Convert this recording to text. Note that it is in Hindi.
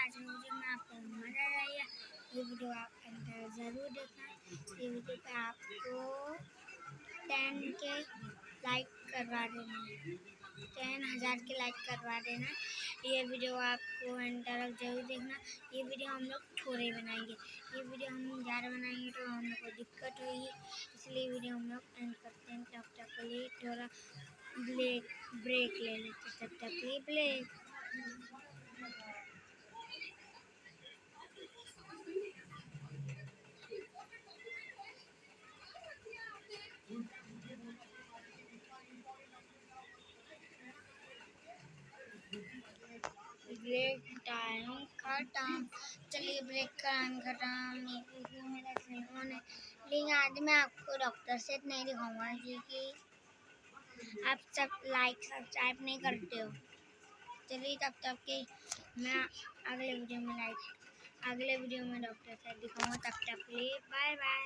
आज वीडियो में आपको मजा आएगा। ये वीडियो आप अंदर ज़रूर देखना। ये वीडियो पे आपको 10 के लाइक करवा देना, 10,000 के लाइक करवा देना। ये वीडियो आपको एंड तक जरूर देखना। ये वीडियो हम लोग थोड़े बनाएंगे, ये वीडियो हम ज़्यादा बनाएंगे तो हम लोग को दिक्कत होगी, इसलिए वीडियो हम लोग एंड करते हैं। तब तक के लिए थोड़ा ब्रेक ले लेते, तब तक के लिए ब्रेक। ब्रेक टाइम खत्म। चलिए ब्रेक का टाइम खत्म। एक वीडियो मेरा सिनेमा ने, लेकिन आज मैं आपको डॉक्टर सेठ नहीं दिखाऊंगा क्योंकि आप सब लाइक सब्सक्राइब नहीं करते हो। चलिए तब तक के मैं अगले वीडियो में डॉक्टर सेठ दिखाऊंगा। तब तक के लिए बाय बाय।